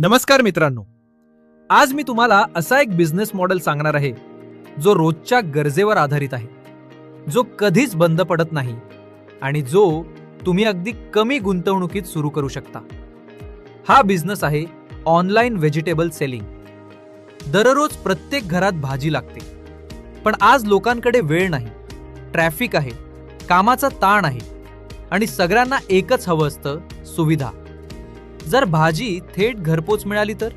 नमस्कार मित्रांनो, आज मी तुम्हाला असा एक बिझनेस मॉडेल सांगणार आहे जो रोजच्या गरजेवर आधारित आहे, जो कधीच बंद पडत नाही आणि जो तुम्ही अगदी कमी गुंतवणुकीत सुरू करू शकता. हा बिझनेस आहे ऑनलाईन व्हेजिटेबल सेलिंग. दररोज प्रत्येक घरात भाजी लागते, पण आज लोकांकडे वेळ नाही, ट्रॅफिक आहे, कामाचा ताण आहे आणि सगळ्यांना एकच हवं असतं, सुविधा. जर भाजी थेट घरपोच मिळाली तर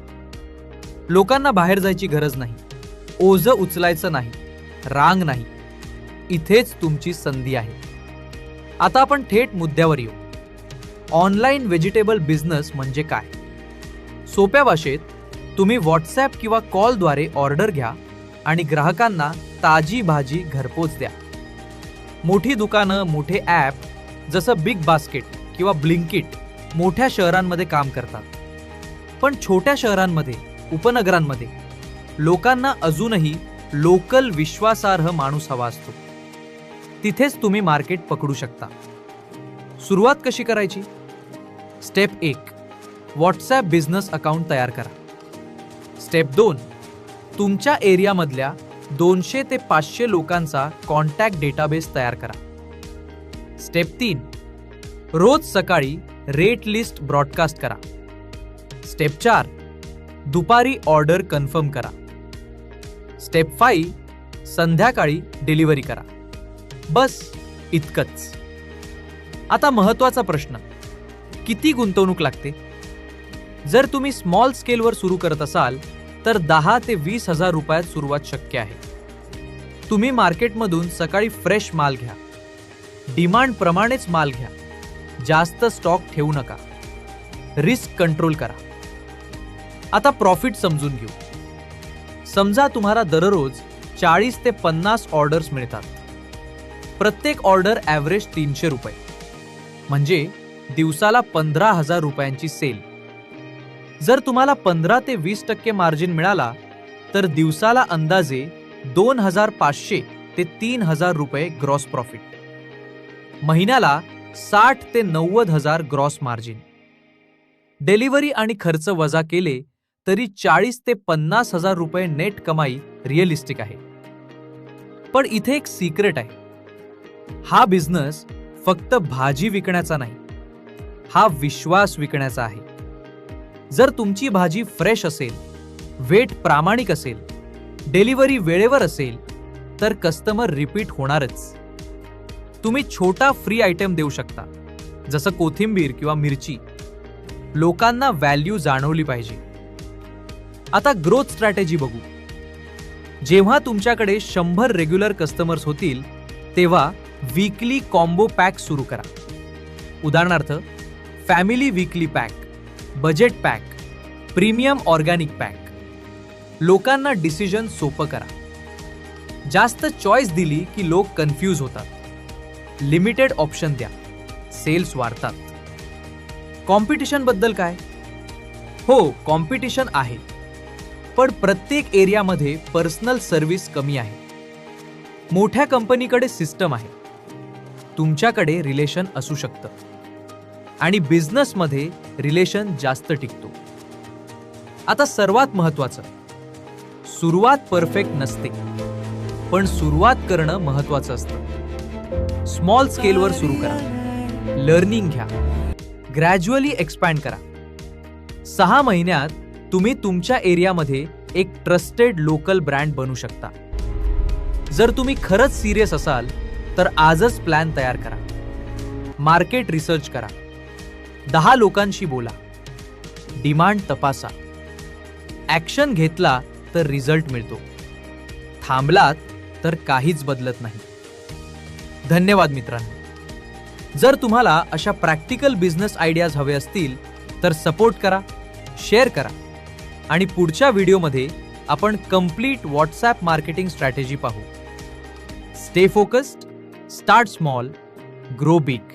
लोकांना बाहेर जायची गरज नाही, ओझं उचलायचं नाही, रांग नाही. इथेच तुमची संधी आहे. आता आपण थेट मुद्द्यावर येऊ. ऑनलाईन व्हेजिटेबल बिझनेस म्हणजे काय? सोप्या भाषेत, तुम्ही व्हॉट्सॲप किंवा कॉलद्वारे ऑर्डर घ्या आणि ग्राहकांना ताजी भाजी घरपोच द्या. मोठी दुकानं, मोठे ॲप जसं बिग बास्केट किंवा ब्लिंकिट मोठ्या शहरांमध्ये काम करतात, पण छोट्या शहरांमध्ये, उपनगरांमध्ये लोकांना अजूनही लोकल विश्वासार्ह माणूस हवा असतो. तिथेच तुम्ही मार्केट पकडू शकता. सुरुवात कशी करायची? स्टेप 1, व्हॉट्सॲप बिझनेस अकाउंट तयार करा. स्टेप 2, तुमच्या एरियामधल्या 200 ते 500 लोकांचा कॉन्टॅक्ट डेटाबेस तयार करा. स्टेप 3, रोज सकाळी रेट लिस्ट ब्रॉडकास्ट करा. स्टेप 4, दुपारी ऑर्डर कन्फर्म करा. स्टेप 5, संध्याकाळी डिलिव्हरी करा. बस इतकंच. आता महत्त्वाचा प्रश्न, किती गुंतवणूक लागते? जर तुम्ही स्मॉल स्केलवर सुरू करत असाल तर 10 ते 20 हजार रुपयात सुरुवात शक्य आहे. तुम्ही मार्केटमधून सकाळी फ्रेश माल घ्या, डिमांड प्रमाणेच माल घ्या, जास्त स्टॉक ठेवू नका, रिस्क कंट्रोल करा. आता प्रॉफिट समजून घेऊ. समजा तुम्हाला दररोज 40 ते 50 ऑर्डर्स मिळतात. प्रत्येक ऑर्डर ॲव्हरेज 300 रुपये, म्हणजे दिवसाला 15,000 रुपयांची सेल. जर तुम्हाला 15 ते 20% मार्जिन मिळाला तर दिवसाला अंदाजे 2,500 ते 3,000 रुपये ग्रॉस प्रॉफिट. महिन्याला 60 ते 90 हजार ग्रॉस मार्जिन. डिलिव्हरी आणि खर्च वजा केले तरी 40 ते 50 हजार रुपये नेट कमाई रिअलिस्टिक आहे. पण इथे एक सिक्रेट आहे. हा बिझनेस फक्त भाजी विकण्याचा नाही, हा विश्वास विकण्याचा आहे. जर तुमची भाजी फ्रेश असेल, वेट प्रामाणिक असेल, डिलिव्हरी वेळेवर असेल तर कस्टमर रिपीट होणारच. तुम्ही छोटा फ्री आयटम देऊ शकता, जसं कोथिंबीर किंवा मिरची. लोकांना व्हॅल्यू जाणवली पाहिजे. आता ग्रोथ स्ट्रॅटेजी बघू. जेव्हा तुमच्याकडे 100 रेग्युलर कस्टमर्स होतील तेव्हा वीकली कॉम्बो पॅक सुरू करा. उदाहरणार्थ, family weekly pack, budget pack, premium organic pack. लोकांना डिसिजन सोपं करा. जास्त चॉईस दिली की लोक कन्फ्यूज होतात. लिमिटेड ऑप्शन द्या, सेल्स वाढतात. कॉम्पिटिशन बद्दल काय? हो, कॉम्पिटिशन आहे, पण प्रत्येक एरियामध्ये पर्सनल सर्व्हिस कमी आहे. मोठ्या कंपनीकडे सिस्टम आहे, तुमच्याकडे रिलेशन असू शकतं आणि बिझनेसमध्ये रिलेशन जास्त टिकतो. आता सर्वात महत्त्वाचं, सुरुवात परफेक्ट नसते, पण सुरुवात करणं महत्त्वाचं असतं. स्मॉल स्केलवर सुरू करा, लर्निंग घ्या, ग्रॅज्युअली एक्सपॅन्ड करा. 6 महिन्यात तुम्ही तुमच्या एरियामध्ये एक ट्रस्टेड लोकल ब्रँड बनू शकता. जर तुम्ही खरंच सिरियस असाल तर आजच प्लॅन तयार करा. मार्केट रिसर्च करा, 10 लोकांशी बोला, डिमांड तपासा. ॲक्शन घेतला तर रिझल्ट मिळतो, थांबलात तर काहीच बदलत नाही. धन्यवाद मित्रांनो. जर तुम्हाला अशा प्रॅक्टिकल बिझनेस आयडियाज हवे असतील तर सपोर्ट करा, शेअर करा आणि पुढच्या व्हिडिओमध्ये आपण कंप्लीट व्हॉट्सॲप मार्केटिंग स्ट्रॅटेजी पाहू. Stay focused, start small, grow big.